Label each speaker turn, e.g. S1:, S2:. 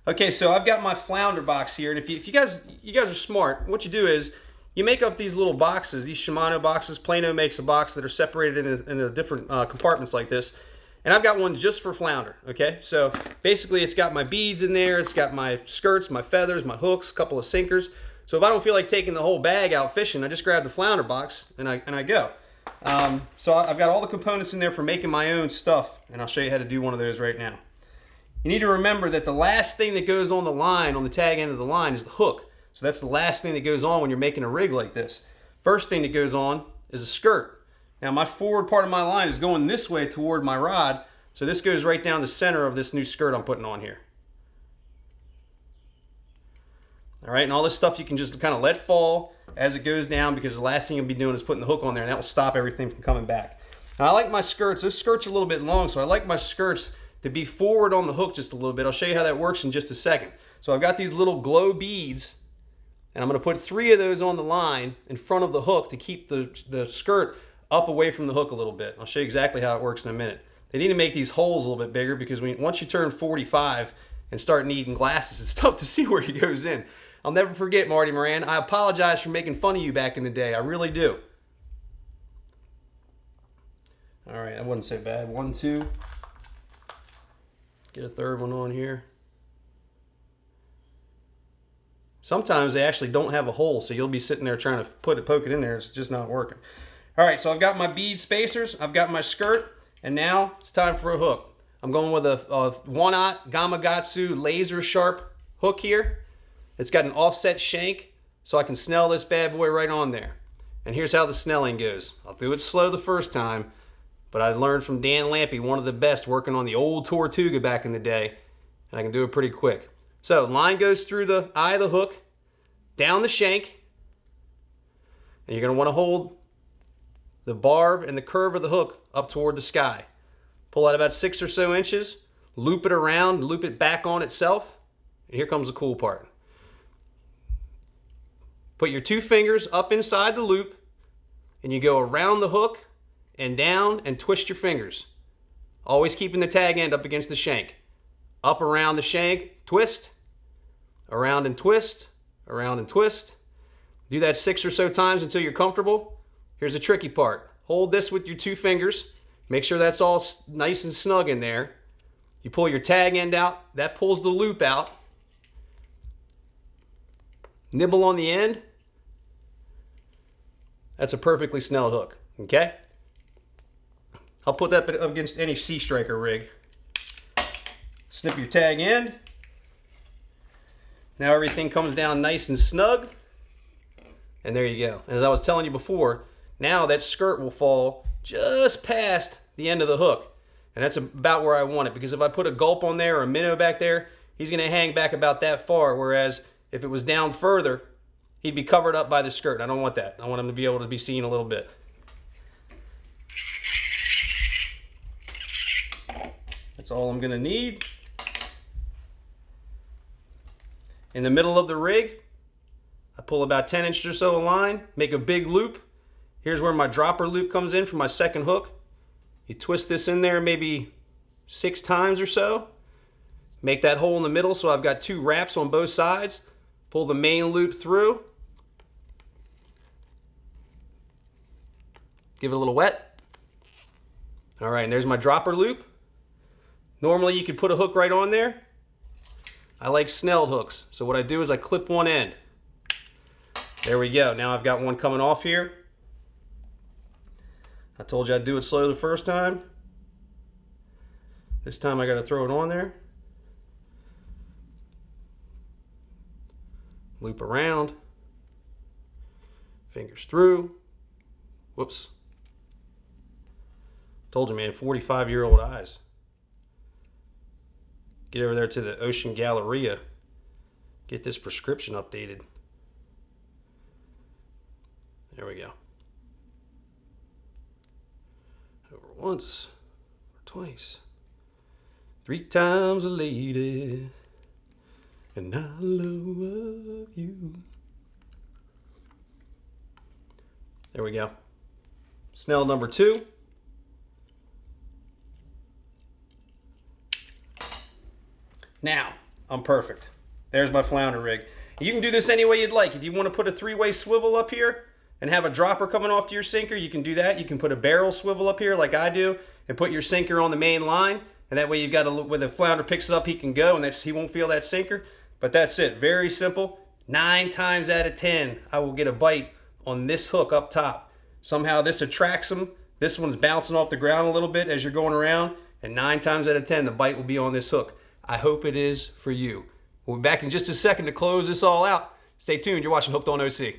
S1: Okay, so I've got my flounder box here, and if you guys are smart, what you do is you make up these little boxes, these Shimano boxes. Plano makes a box that are separated into different compartments like this, and I've got one just for flounder. Okay, so basically it's got my beads in there, it's got my skirts, my feathers, my hooks, a couple of sinkers. So if I don't feel like taking the whole bag out fishing, I just grab the flounder box and I go. So I've got all the components in there for making my own stuff, and I'll show you how to do one of those right now. You need to remember that the last thing that goes on the line, on the tag end of the line, is the hook. So that's the last thing that goes on when you're making a rig like this. First thing that goes on is a skirt. Now my forward part of my line is going this way toward my rod, so this goes right down the center of this new skirt I'm putting on here. All right, and all this stuff you can just kind of let fall as it goes down, because the last thing you'll be doing is putting the hook on there, and that will stop everything from coming back. Now I like my skirts, this skirt's a little bit long, so I like my skirts to be forward on the hook just a little bit. I'll show you how that works in just a second. So I've got these little glow beads, and I'm going to put 3 of those on the line in front of the hook to keep the skirt up away from the hook a little bit. I'll show you exactly how it works in a minute. They need to make these holes a little bit bigger, because once you turn 45 and start needing glasses, it's tough to see where he goes in. I'll never forget, Marty Moran. I apologize for making fun of you back in the day. I really do. All right, that wasn't so bad. 1, 2. Get a third one on here. Sometimes they actually don't have a hole, so you'll be sitting there trying to poke it in there. It's just not working. All right, so I've got my bead spacers, I've got my skirt, and now it's time for a hook. I'm going with a 1/0 Gamakatsu laser sharp hook here. It's got an offset shank, so I can snell this bad boy right on there. And here's how the snelling goes. I'll do it slow the first time, but I learned from Dan Lampy, one of the best, working on the old Tortuga back in the day, and I can do it pretty quick. So line goes through the eye of the hook, down the shank, and you're going to want to hold the barb and the curve of the hook up toward the sky. Pull out about 6 or so inches, loop it around, loop it back on itself, and here comes the cool part. Put your 2 fingers up inside the loop, and you go around the hook and down and twist your fingers. Always keeping the tag end up against the shank. Up around the shank, twist, around and twist, around and twist. Do that 6 or so times until you're comfortable. Here's the tricky part. Hold this with your 2 fingers. Make sure that's all nice and snug in there. You pull your tag end out. That pulls the loop out. Nibble on the end. That's a perfectly snelled hook, okay? I'll put that up against any Sea Striker rig. Snip your tag end. Now everything comes down nice and snug. And there you go. And as I was telling you before, now that skirt will fall just past the end of the hook. And that's about where I want it, because if I put a gulp on there or a minnow back there, he's going to hang back about that far, whereas if it was down further, he'd be covered up by the skirt. I don't want that. I want him to be able to be seen a little bit. That's all I'm going to need. In the middle of the rig, I pull about 10 inches or so of line, make a big loop. Here's where my dropper loop comes in for my second hook. You twist this in there maybe 6 times or so. Make that hole in the middle so I've got 2 wraps on both sides. Pull the main loop through. Give it a little wet. All right, and there's my dropper loop. Normally you could put a hook right on there. I like snelled hooks, so what I do is I clip one end. There we go. Now I've got one coming off here. I told you I'd do it slow the first time. This time I got to throw it on there. Loop around. Fingers through. Whoops. Told you, man, 45-year-old eyes. Get over there to the Ocean Galleria. Get this prescription updated. There we go. Over once, or twice, 3 times a lady, and I love you. There we go. Snell number 2. Now, I'm perfect. There's my flounder rig. You can do this any way you'd like. If you want to put a 3-way swivel up here and have a dropper coming off to your sinker, you can do that. You can put a barrel swivel up here like I do and put your sinker on the main line. And that way you've got where the flounder picks it up, he can go, and he won't feel that sinker. But that's it. Very simple. 9 times out of 10, I will get a bite on this hook up top. Somehow this attracts them. This one's bouncing off the ground a little bit as you're going around. And 9 times out of 10, the bite will be on this hook. I hope it is for you. We'll be back in just a second to close this all out. Stay tuned. You're watching Hooked on OC.